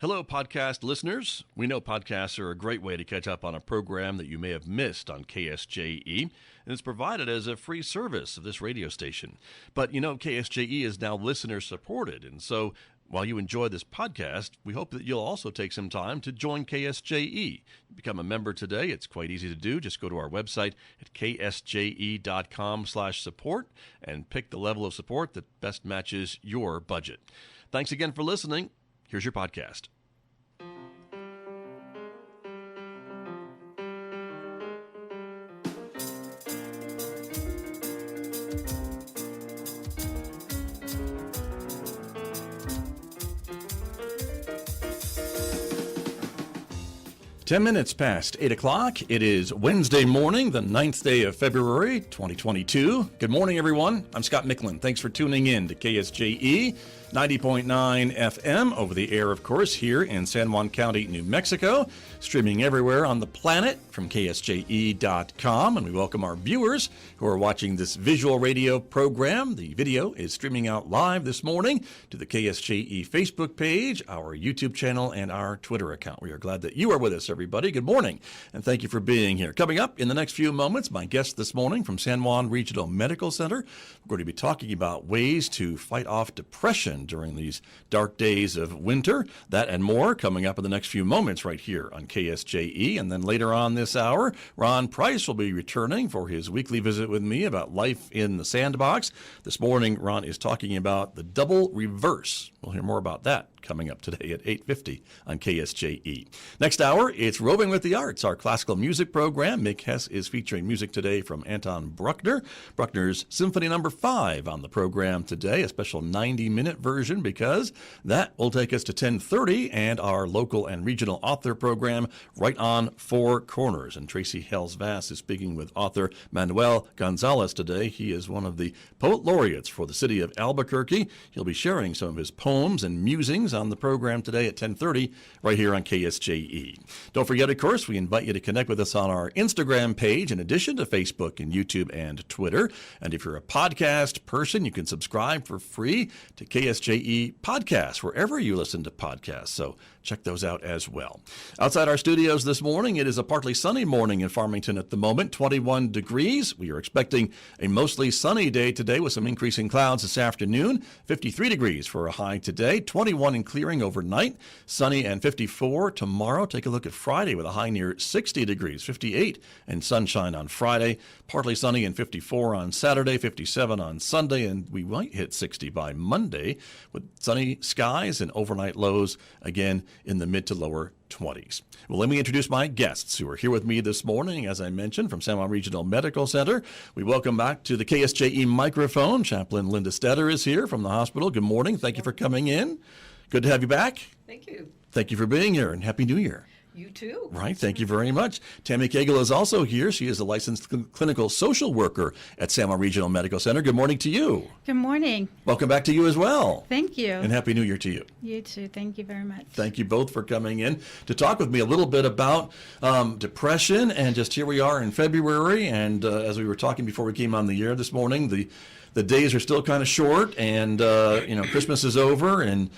Hello, podcast listeners. We know podcasts are a great way to catch up on a program that you may have missed on KSJE, and it's provided as a free service of this radio station. But you know, KSJE is now listener-supported, and so while you enjoy this podcast, we hope that you'll also take some time to join KSJE. Become a member today. It's quite easy to do. Just go to our website at ksje.com/support and pick the level of support that best matches your budget. Thanks again for listening. Here's your podcast. 10 minutes past 8 o'clock. It is Wednesday morning, the 9th day of February, 2022. Good morning, everyone. I'm Scott Michlin. Thanks for tuning in to KSJE 90.9 FM over the air, of course, here in San Juan County, New Mexico, streaming everywhere on the planet from KSJE.com. And we welcome our viewers who are watching this visual radio program. The video is streaming out live this morning to the KSJE Facebook page, our YouTube channel, and our Twitter account. We are glad that you are with us, everybody. Good morning, and thank you for being here. Coming up in the next few moments, my guest this morning from San Juan Regional Medical Center. We're going to be talking about ways to fight off depression during these dark days of winter. That and more coming up in the next few moments right here on KSJE. And then later on this hour, Ron Price will be returning for his weekly visit with me about life in the sandbox. This morning, Ron is talking about the double reverse. We'll hear more about that coming up today at 8:50 on KSJE. Next hour, it's Roving with the Arts, our classical music program. Mick Hess is featuring music today from Anton Bruckner. Bruckner's Symphony No. 5 on the program today, a special 90-minute version, because that will take us to 10:30 and our local and regional author program right on Four Corners. And Tracy Hales-Vass is speaking with author Manuel Gonzalez today. He is one of the poet laureates for the city of Albuquerque. He'll be sharing some of his poems and musings on the program today at 10:30 right here on KSJE. Don't forget, of course, we invite you to connect with us on our Instagram page in addition to Facebook and YouTube and Twitter. And if you're a podcast person, you can subscribe for free to KSJE Podcasts wherever you listen to podcasts. So check those out as well. Outside our studios this morning, it is a partly sunny morning in Farmington at the moment, 21 degrees. We are expecting a mostly sunny day today with some increasing clouds this afternoon. 53 degrees for a high today, 21 and clearing overnight, sunny and 54 tomorrow. Take a look at Friday with a high near 60 degrees, 58 and sunshine on Friday, partly sunny and 54 on Saturday, 57 on Sunday, and we might hit 60 by Monday with sunny skies and overnight lows again in the mid to lower 20s. Well, let me introduce my guests who are here with me this morning, as I mentioned, from San Juan Regional Medical Center. We welcome back to the KSJE microphone. Chaplain Linda Stetter is here from the hospital. Good morning. Thank you for coming in. Good to have you back. Thank you. Thank you for being here, and Happy New Year. You too. Right. Thank you very much. Tammy Cagle is also here. She is a licensed clinical social worker at San Juan Regional Medical Center. Good morning to you. Good morning. Welcome back to you as well. Thank you. And Happy New Year to you. You too. Thank you very much. Thank you both for coming in to talk with me a little bit about depression. And just here we are in February. And as we were talking before we came on the air this morning, the days are still kind of short, and Christmas is over, and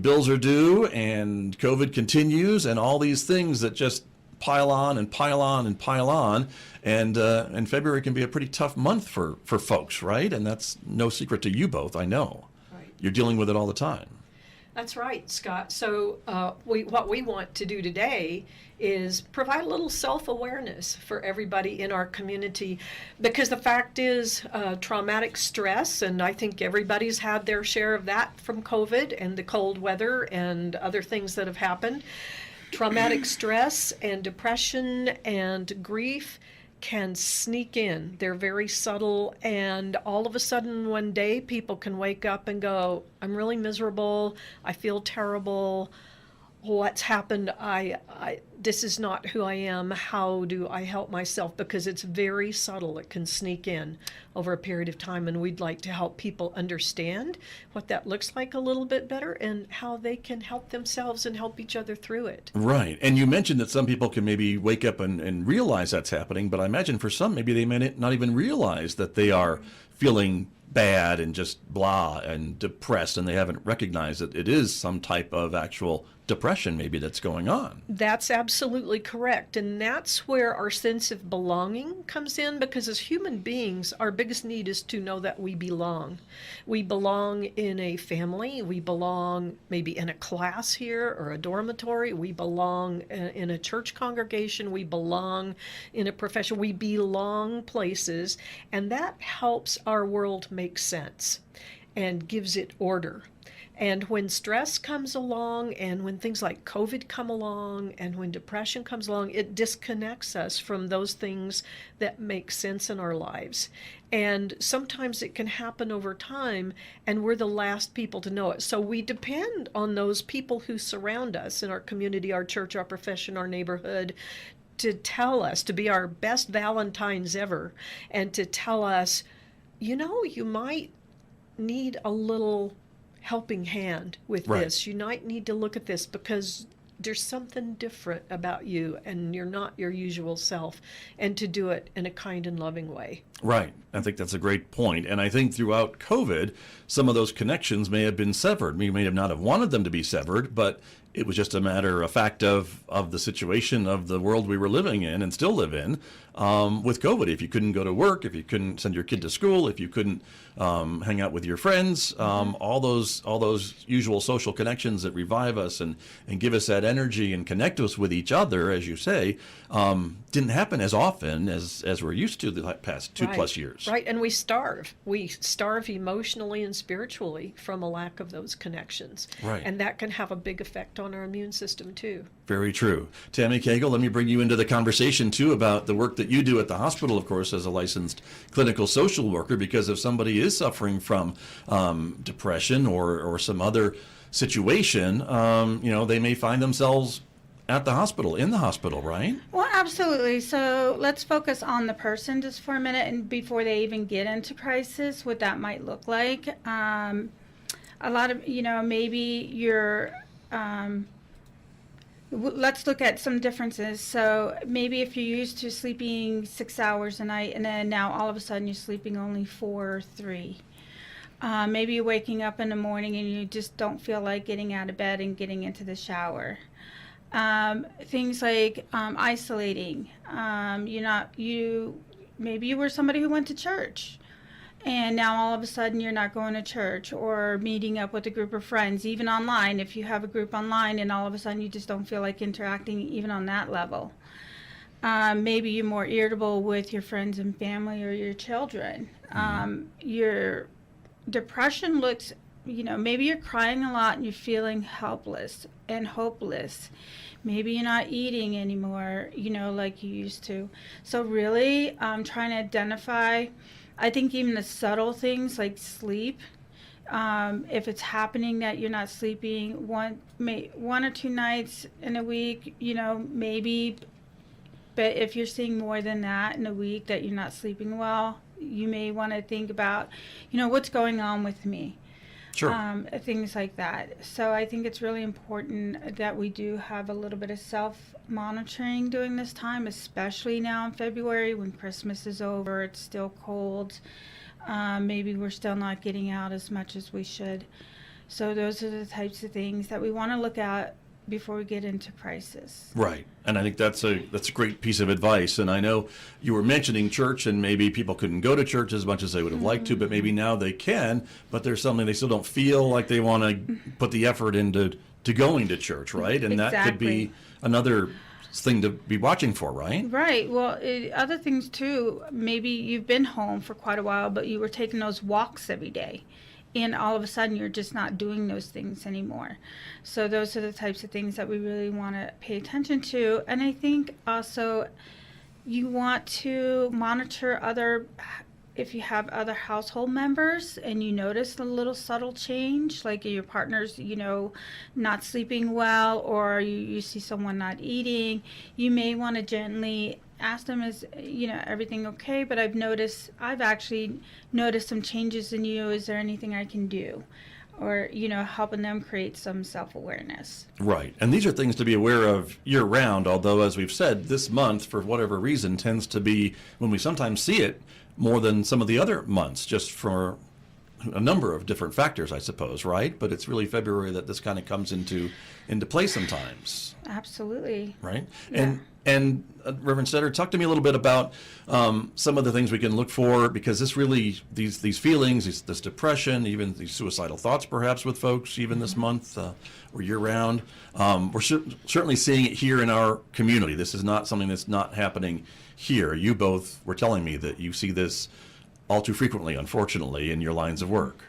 bills are due, and COVID continues, and all these things that just pile on and pile on and pile on. And February can be a pretty tough month for folks, right? And that's no secret to you both, I know. Right. You're dealing with it all the time. That's right, Scott. So what we want to do today is provide a little self-awareness for everybody in our community, because the fact is traumatic stress, and I think everybody's had their share of that from COVID and the cold weather and other things that have happened. Traumatic stress and depression and grief can sneak in. They're very subtle, and all of a sudden one day people can wake up and go, I'm really miserable, I feel terrible, what's happened, this is not who I am, how do I help myself? Because it's very subtle. It can sneak in over a period of time, and we'd like to help people understand what that looks like a little bit better and how they can help themselves and help each other through it. Right. And you mentioned that some people can maybe wake up and realize that's happening, but I imagine for some maybe they may not even realize that they are feeling bad and just blah and depressed, and they haven't recognized that it is some type of actual depression maybe that's going on. That's absolutely correct. And that's where our sense of belonging comes in, because as human beings, our biggest need is to know that we belong. We belong in a family. We belong maybe in a class here or a dormitory. We belong in a church congregation. We belong in a profession. We belong places. And that helps our world make sense and gives it order. And when stress comes along, and when things like COVID come along, and when depression comes along, it disconnects us from those things that make sense in our lives. And sometimes it can happen over time, and we're the last people to know it. So we depend on those people who surround us in our community, our church, our profession, our neighborhood, to tell us, to be our best Valentines ever, and to tell us, you know, you might need a little helping hand with this. You might need to look at this because there's something different about you and you're not your usual self, and to do it in a kind and loving way. Right. I think that's a great point. And I think throughout COVID, some of those connections may have been severed. We may have not have wanted them to be severed, but it was just a matter of fact of the situation of the world we were living in and still live in with COVID. If you couldn't go to work, if you couldn't send your kid to school, if you couldn't hang out with your friends, all those usual social connections that revive us and give us that energy and connect us with each other, as you say, didn't happen as often as we're used to the past 2+ years. Right, and we starve. We starve emotionally and spiritually from a lack of those connections. Right. And that can have a big effect on our immune system too. Very true. Tammy Cagle, let me bring you into the conversation too about the work that you do at the hospital, of course, as a licensed clinical social worker, because if somebody is suffering from depression or some other situation, they may find themselves at the hospital, in the hospital, right? Well, absolutely. So let's focus on the person just for a minute, and before they even get into crisis, what that might look like. A lot of, maybe you're, let's look at some differences. So maybe if you're used to sleeping 6 hours a night, and then now all of a sudden you're sleeping only 4 or 3. Maybe you're waking up in the morning and you just don't feel like getting out of bed and getting into the shower. Things like isolating. Maybe you were somebody who went to church, and now all of a sudden you're not going to church or meeting up with a group of friends, even online. If you have a group online, and all of a sudden you just don't feel like interacting even on that level. Maybe you're more irritable with your friends and family or your children. Your depression looks, maybe you're crying a lot and you're feeling helpless and hopeless. Maybe you're not eating anymore, like you used to. So really, trying to identify, I think even the subtle things like sleep, if it's happening that you're not sleeping one or 2 nights in a week, maybe, but if you're seeing more than that in a week that you're not sleeping well, you may want to think about, what's going on with me. Sure. Things like that. So I think it's really important that we do have a little bit of self-monitoring during this time, especially now in February when Christmas is over, it's still cold. Maybe we're still not getting out as much as we should. So those are the types of things that we want to look at before we get into crisis. Right. And I think that's a great piece of advice. And I know you were mentioning church, and maybe people couldn't go to church as much as they would have liked to, but maybe now they can, but there's something they still don't feel like they want to put the effort into going to church, right? And that could be another thing to be watching for, right? Right. Well, other things too, maybe you've been home for quite a while, but you were taking those walks every day. And all of a sudden, you're just not doing those things anymore. So those are the types of things that we really want to pay attention to. And I think also you want to monitor if you have other household members and you notice a little subtle change, like your partner's, not sleeping well, or you see someone not eating, you may want to gently ask them, is everything okay? But I've actually noticed some changes in you. Is there anything I can do? Or, helping them create some self-awareness. Right. And these are things to be aware of year-round, although, as we've said, this month, for whatever reason, tends to be when we sometimes see it more than some of the other months, just for a number of different factors, I suppose, right? But it's really February that this kind of comes into play sometimes. Absolutely. Right? Yeah. And Reverend Stetter, talk to me a little bit about some of the things we can look for, because this really, these feelings, this depression, even these suicidal thoughts perhaps with folks, even this month or year round, we're certainly seeing it here in our community. This is not something that's not happening here. You both were telling me that you see this all too frequently, unfortunately, in your lines of work.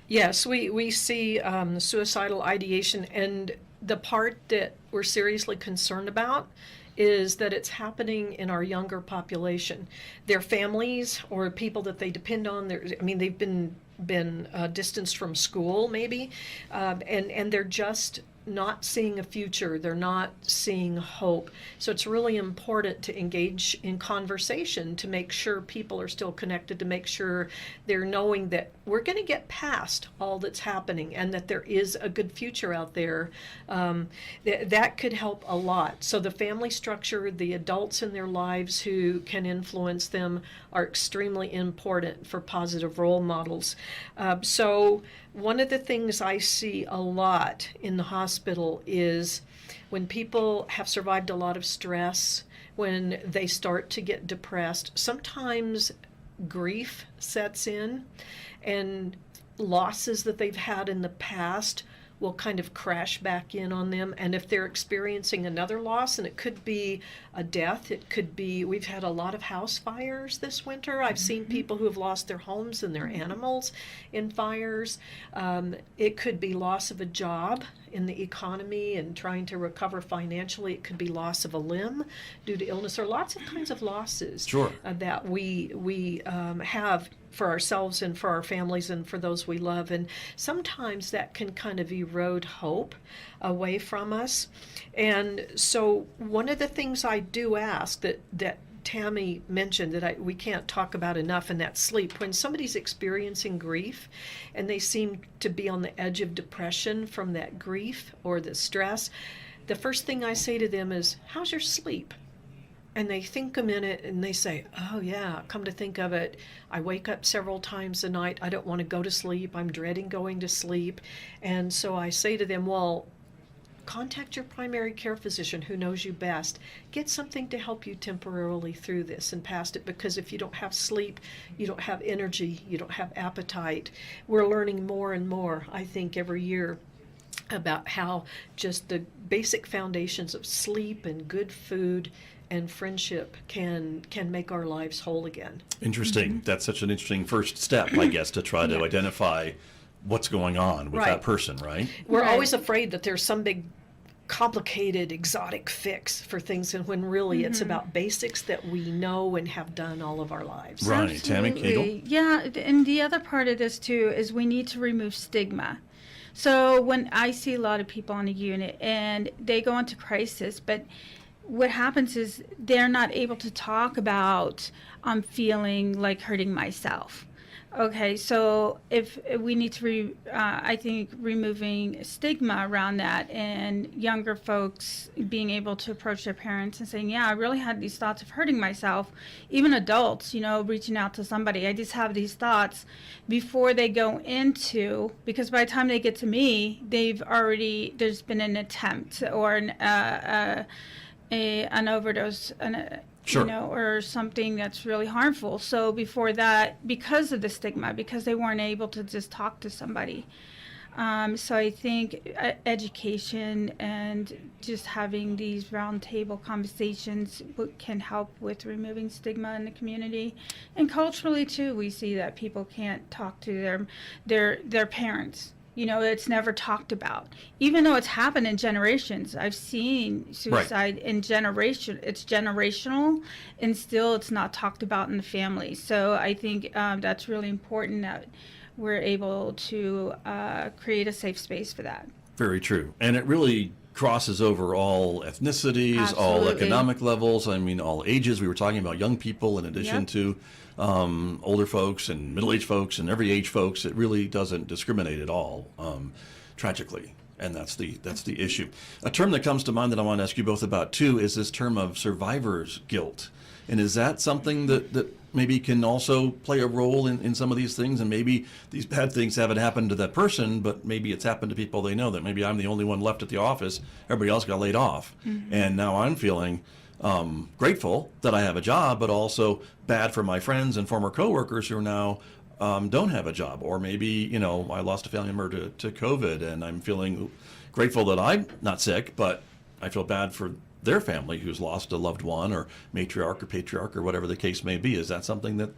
Yes, we see suicidal ideation, and the part that we're seriously concerned about is that it's happening in our younger population. Their families or people that they depend on, they've been distanced from school maybe, and they're just not seeing a future. They're not seeing hope. So it's really important to engage in conversation to make sure people are still connected, to make sure they're knowing that we're going to get past all that's happening and that there is a good future out there. That could help a lot. So the family structure, the adults in their lives who can influence them are extremely important for positive role models. So one of the things I see a lot in the hospital is when people have survived a lot of stress, when they start to get depressed, sometimes grief sets in, and losses that they've had in the past will kind of crash back in on them. And if they're experiencing another loss, and it could be a death, it could be, we've had a lot of house fires this winter. I've seen people who have lost their homes and their animals in fires. It could be loss of a job in the economy and trying to recover financially. It could be loss of a limb due to illness. There are lots of kinds of losses that we have for ourselves and for our families and for those we love. And sometimes that can kind of erode hope away from us. And so one of the things I do ask that Tammy mentioned that we can't talk about enough, and that's sleep. When somebody's experiencing grief and they seem to be on the edge of depression from that grief or the stress, the first thing I say to them is, how's your sleep? And they think a minute and they say, oh yeah, come to think of it, I wake up several times a night. I don't want to go to sleep. I'm dreading going to sleep. And so I say to them, well, contact your primary care physician who knows you best. Get something to help you temporarily through this and past it, because if you don't have sleep, you don't have energy, you don't have appetite. We're learning more and more, I think, every year about how just the basic foundations of sleep and good food and friendship can make our lives whole again. Interesting. Mm-hmm. That's such an interesting first step, I guess, to try to identify what's going on with that person, right? We're always afraid that there's some big complicated exotic fix for things, and when really it's about basics that we know and have done all of our lives. Right. Tammy Kegel? Yeah, and the other part of this too is we need to remove stigma. So when I see a lot of people on a unit and they go into crisis, but what happens is they're not able to talk about, I'm feeling like hurting myself. Okay, so if we need to, I think removing stigma around that, and younger folks being able to approach their parents and saying, yeah, I really had these thoughts of hurting myself. Even adults, reaching out to somebody, I just have these thoughts before they go into, because by the time they get to me, there's been an attempt or an overdose, or something that's really harmful. So before that, because of the stigma, because they weren't able to just talk to somebody. So I think education and just having these roundtable conversations can help with removing stigma in the community. And culturally too, we see that people can't talk to their parents. It's never talked about, even though it's happened in generations. I've seen suicide in generation. It's generational, and still it's not talked about in the family. So I think that's really important that we're able to create a safe space for that. Very true. And it really crosses over all ethnicities, all economic levels, all ages. We were talking about young people in addition to older folks and middle-aged folks and every age folks. It really doesn't discriminate at all, tragically, and that's the issue. A term that comes to mind that I want to ask you both about too is this term of survivor's guilt. And is that something that maybe can also play a role in some of these things? And maybe these bad things haven't happened to that person, but maybe it's happened to people they know, that maybe I'm the only one left at the office. Everybody else got laid off. And now I'm feeling grateful that I have a job, but also bad for my friends and former coworkers who now don't have a job. Or maybe, I lost a family member to COVID, and I'm feeling grateful that I'm not sick, but I feel bad for their family who's lost a loved one, or matriarch or patriarch or whatever the case may be. Is that something that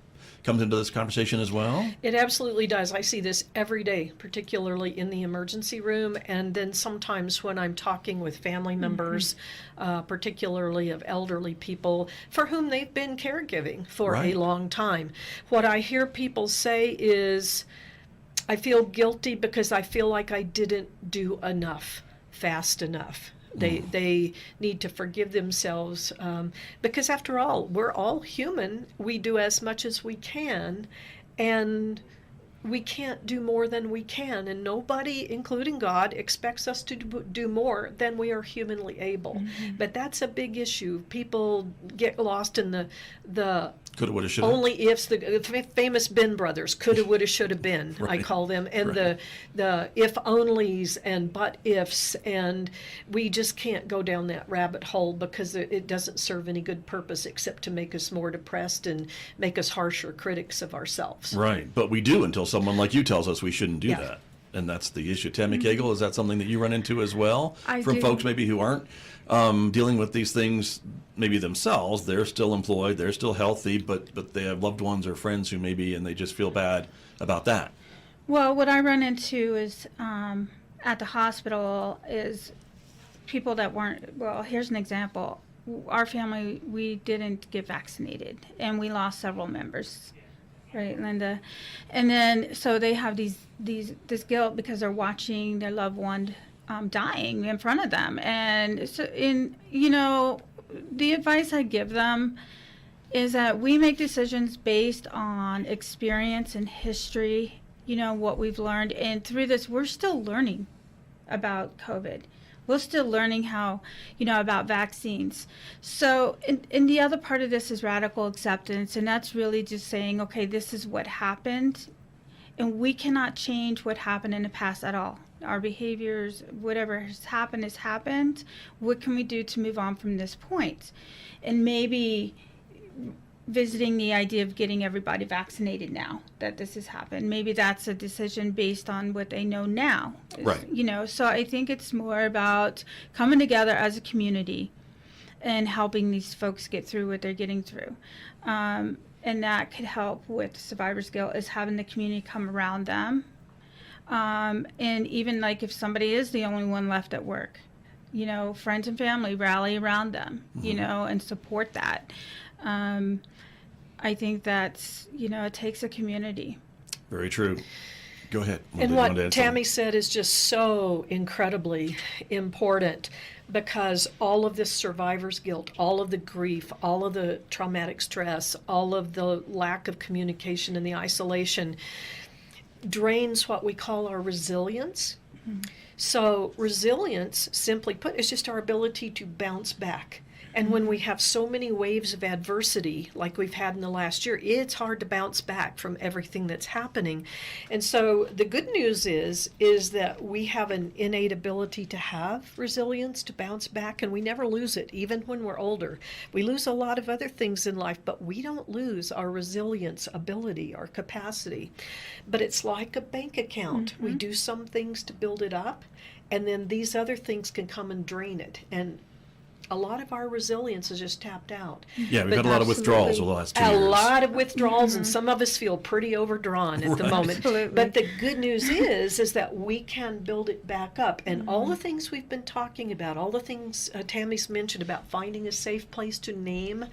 comes into this conversation as well? It absolutely does. I see this every day, particularly in the emergency room, and then sometimes when I'm talking with family members, particularly of elderly people for whom they've been caregiving for a long time. What I hear people say is, I feel guilty because I feel like I didn't do enough fast enough. They need to forgive themselves because, after all, we're all human. We do as much as we can, and we can't do more than we can. And nobody, including God, expects us to do more than we are humanly able. But that's a big issue. People get lost in the coulda, woulda, shoulda. only ifs, the famous Ben brothers, coulda, woulda, shoulda been, I call them, and the if onlys and but ifs, and we just can't go down that rabbit hole because it doesn't serve any good purpose except to make us more depressed and make us harsher critics of ourselves. Right, but we do until someone like you tells us we shouldn't do that. And that's the issue. Tammy Cagle, is that something that you run into as well? I From do. folks maybe who aren't dealing with these things maybe themselves. They're still employed, they're still healthy, but they have loved ones or friends who maybe, and they just feel bad about that. Well, what I run into is at the hospital is people that weren't, well, here's an example. Our family, we didn't get vaccinated, and we lost several members. Right, Linda? And then, so they have this guilt because they're watching their loved one dying in front of them. And so, the advice I give them is that we make decisions based on experience and history, what we've learned. And through this, we're still learning about COVID. We're still learning how, about vaccines. So, and the other part of this is radical acceptance, and that's really just saying, okay, this is what happened, and we cannot change what happened in the past at all. Our behaviors, whatever has happened. What can we do to move on from this point? And maybe visiting the idea of getting everybody vaccinated now that this has happened. Maybe that's a decision based on what they know now. Right. So I think it's more about coming together as a community and helping these folks get through what they're getting through. And that could help with survivor's guilt, is having the community come around them. And even like if somebody is the only one left at work, friends and family rally around them, and support that. I think that's, it takes a community. Very true. Go ahead. And what Tammy said is just so incredibly important, because all of this survivor's guilt, all of the grief, all of the traumatic stress, all of the lack of communication and the isolation drains what we call our resilience. So resilience, simply put, is just our ability to bounce back. And when we have so many waves of adversity like we've had in the last year, it's hard to bounce back from everything that's happening. And so the good news is that we have an innate ability to have resilience, to bounce back, and we never lose it, even when we're older. We lose a lot of other things in life, but we don't lose our resilience ability, our capacity. But it's like a bank account. We do some things to build it up, and then these other things can come and drain it. And a lot of our resilience is just tapped out. Yeah, we've had a lot of withdrawals over the last 2 years. A lot of withdrawals, and some of us feel pretty overdrawn at the moment. Absolutely. But the good news is that we can build it back up. And all the things we've been talking about, all the things Tammy's mentioned about finding a safe place to name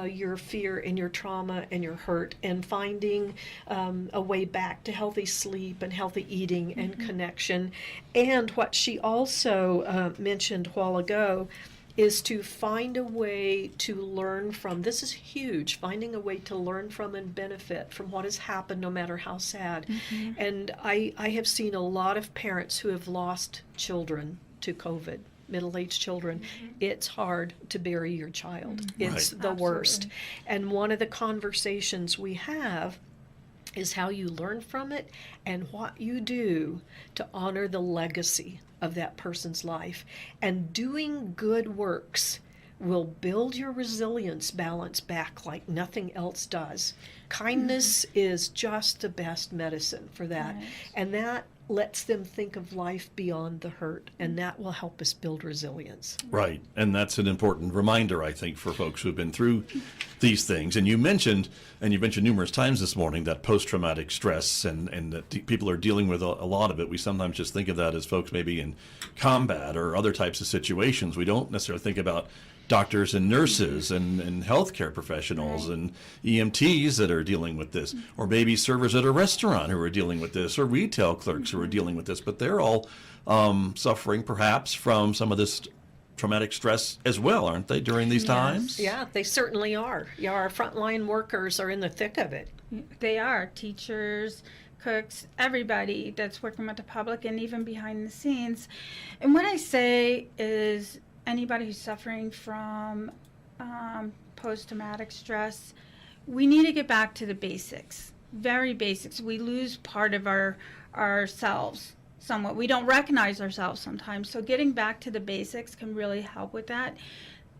your fear and your trauma and your hurt, and finding a way back to healthy sleep and healthy eating and connection. And what she also mentioned a while ago is to find a way to learn from, this is huge, finding a way to learn from and benefit from what has happened, no matter how sad. And I have seen a lot of parents who have lost children to COVID. middle-aged children, it's hard to bury your child. It's Right. the worst. Absolutely. And one of the conversations we have is how you learn from it and what you do to honor the legacy of that person's life. And doing good works will build your resilience balance back like nothing else does. Kindness is just the best medicine for that. Right. And that lets them think of life beyond the hurt, and that will help us build resilience. Right. And that's an important reminder, I think, for folks who've been through these things. And you've mentioned numerous times this morning, that post-traumatic stress and that people are dealing with a lot of it. We sometimes just think of that as folks maybe in combat or other types of situations. We don't necessarily think about doctors and nurses and healthcare professionals and EMTs that are dealing with this, or maybe servers at a restaurant who are dealing with this, or retail clerks who are dealing with this. But they're all suffering perhaps from some of this traumatic stress as well, aren't they, during these times? Yeah, they certainly are. Yeah, our frontline workers are in the thick of it. They are teachers, cooks, everybody that's working with the public and even behind the scenes. And what I say is anybody who's suffering from post-traumatic stress, we need to get back to the basics, very basics. We lose part of ourselves somewhat. We don't recognize ourselves sometimes. So getting back to the basics can really help with that.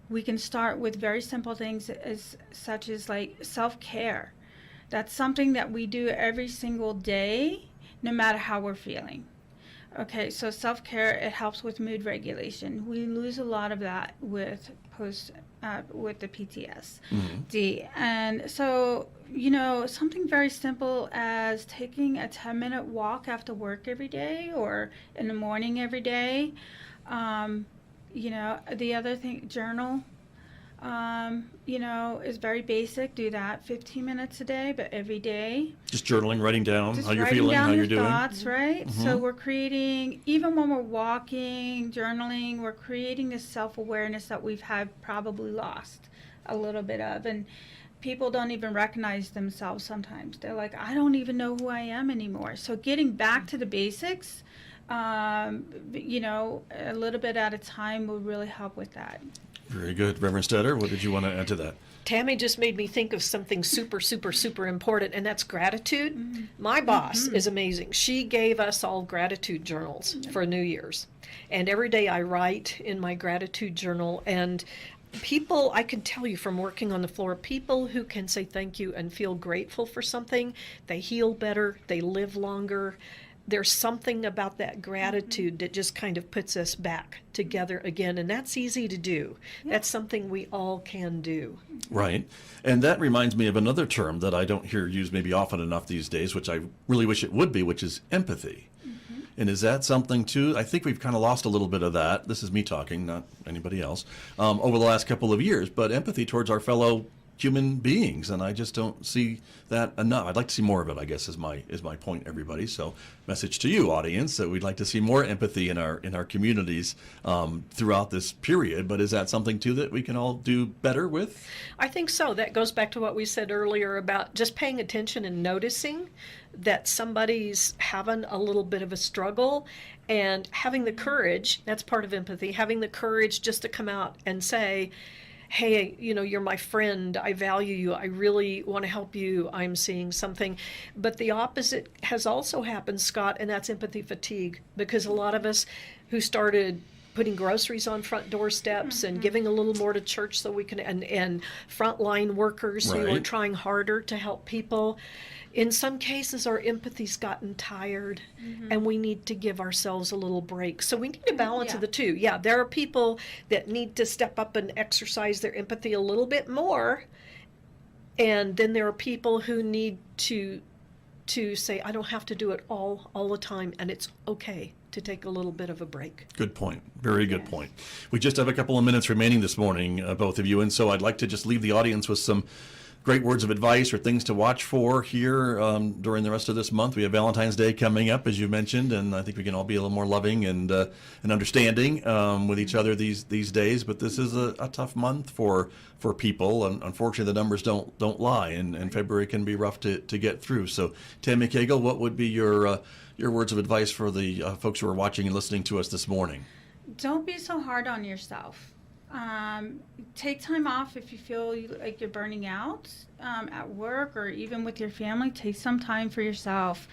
We can start with very simple things such as like self-care. That's something that we do every single day, no matter how we're feeling. Okay, so self-care, it helps with mood regulation. We lose a lot of that with the PTSD. And so, something very simple as taking a 10-minute walk after work every day or in the morning every day. The other thing, journal. Is very basic. Do that 15 minutes a day, but every day. Just journaling, writing down Just how you're writing feeling, down how you're your doing. thoughts, right? So we're creating, even when we're walking, journaling, we're creating this self-awareness that we've had probably lost a little bit of. And people don't even recognize themselves sometimes. They're like, I don't even know who I am anymore. So getting back to the basics, a little bit at a time will really help with that. Very good. Reverend Stetter, what did you want to add to that? Tammy just made me think of something super, super, super important, and that's gratitude. My boss is amazing. She gave us all gratitude journals for New Year's. And every day I write in my gratitude journal, and people, I can tell you from working on the floor, people who can say thank you and feel grateful for something, they heal better, they live longer. There's something about that gratitude that just kind of puts us back together again, and that's easy to do. That's something we all can do. Right. And that reminds me of another term that I don't hear used maybe often enough these days, which I really wish it would be, which is empathy. And is that something too? I think we've kind of lost a little bit of that. This is me talking, not anybody else, over the last couple of years. But empathy towards our fellow human beings, and I just don't see that enough. I'd like to see more of it, I guess, is my point, everybody. So message to you, audience, that we'd like to see more empathy in our communities throughout this period. But is that something too that we can all do better with? I think so. That goes back to what we said earlier about just paying attention and noticing that somebody's having a little bit of a struggle, and having the courage, that's part of empathy, having the courage just to come out and say, hey, you're my friend, I value you, I really want to help you, I'm seeing something. But the opposite has also happened, Scott, and that's empathy fatigue, because a lot of us who started putting groceries on front doorsteps and giving a little more to church so we can, and frontline workers who are Right. trying harder to help people, in some cases our empathy's gotten tired, and we need to give ourselves a little break. So we need a balance of the two. Yeah, there are people that need to step up and exercise their empathy a little bit more, and then there are people who need to say, I don't have to do it all the time, and it's okay to take a little bit of a break. Good point. Very good point. We just have a couple of minutes remaining this morning, both of you, and so I'd like to just leave the audience with some great words of advice or things to watch for here during the rest of this month. We have Valentine's Day coming up, as you mentioned, and I think we can all be a little more loving and understanding with each other these days. But this is a tough month for people, and unfortunately, the numbers don't lie, and February can be rough to get through. So, Tammy Cagle, what would be your words of advice for the folks who are watching and listening to us this morning? don't be so hard on yourself. Take time off if you feel like you're burning out at work or even with your family. Take some time for yourself.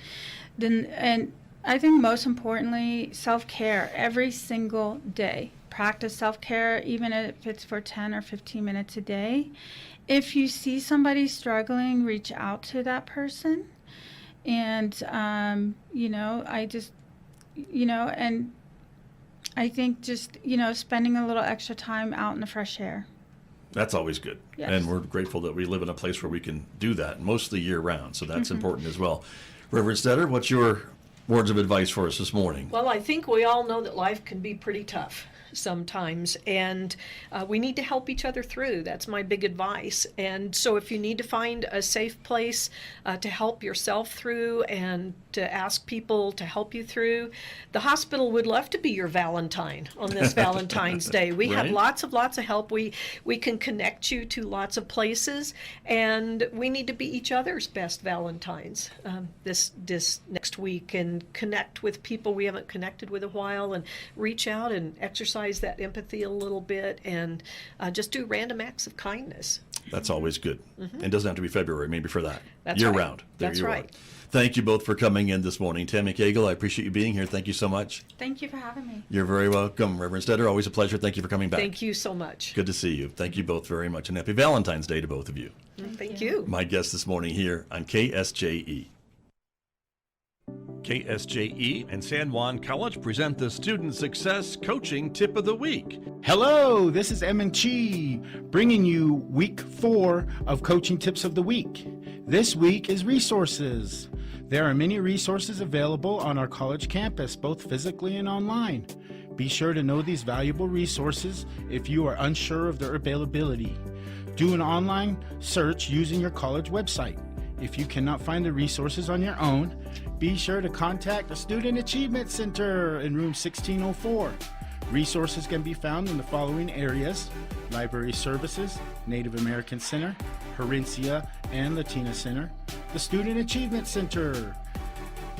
And I think most importantly, self-care every single day. Practice self-care, even if it's for 10 or 15 minutes a day. If you see somebody struggling, reach out to that person. And, and I think just, spending a little extra time out in the fresh air. That's always good. Yes. And we're grateful that we live in a place where we can do that mostly year round. So that's important as well. Reverend Stetter, what's your words of advice for us this morning? Well, I think we all know that life can be pretty tough sometimes, and we need to help each other through. That's my big advice. And so if you need to find a safe place to help yourself through and to ask people to help you through, the hospital would love to be your Valentine on this Valentine's Day. We have lots of help. We can connect you to lots of places, and we need to be each other's best Valentines this next week, and connect with people we haven't connected with a while, and reach out and exercise that empathy a little bit, and just do random acts of kindness. That's always good. It doesn't have to be February, maybe for that. That's year right. round. There That's you right. are. Thank you both for coming in this morning. Tammy Cagle, I appreciate you being here. Thank you so much. Thank you for having me. You're very welcome. Reverend Stetter, always a pleasure. Thank you for coming back. Thank you so much. Good to see you. Thank you both very much. And happy Valentine's Day to both of you. Thank you. My guest this morning here on KSJE. KSJE and San Juan College present the Student Success Coaching Tip of the Week. Hello, this is M&Chi, bringing you week 4 of Coaching Tips of the Week. This week is resources. There are many resources available on our college campus, both physically and online. Be sure to know these valuable resources if you are unsure of their availability. Do an online search using your college website. If you cannot find the resources on your own, be sure to contact the Student Achievement Center in room 1604. Resources can be found in the following areas: Library Services, Native American Center, Herencia and Latina Center, the Student Achievement Center,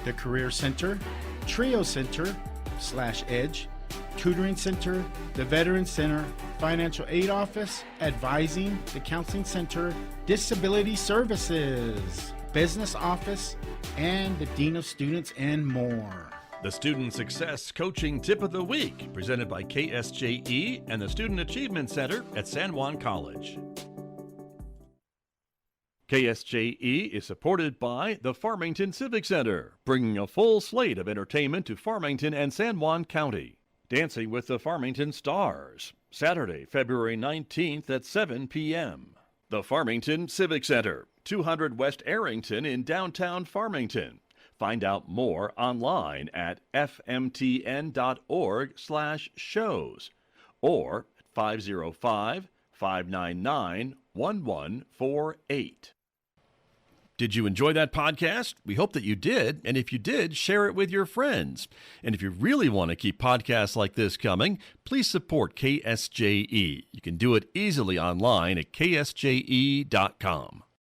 the Career Center, Trio Center / Edge, Tutoring Center, the Veteran Center, Financial Aid Office, Advising, the Counseling Center, Disability Services, Business Office, and the Dean of Students, and more. The Student Success Coaching Tip of the Week, presented by KSJE and the Student Achievement Center at San Juan College. KSJE is supported by the Farmington Civic Center, bringing a full slate of entertainment to Farmington and San Juan County. Dancing with the Farmington Stars, Saturday, February 19th at 7 p.m. The Farmington Civic Center, 200 West Arrington in downtown Farmington. Find out more online at fmtn.org/shows or 505-599-1148. Did you enjoy that podcast? We hope that you did. And if you did, share it with your friends. And if you really want to keep podcasts like this coming, please support KSJE. You can do it easily online at ksje.com.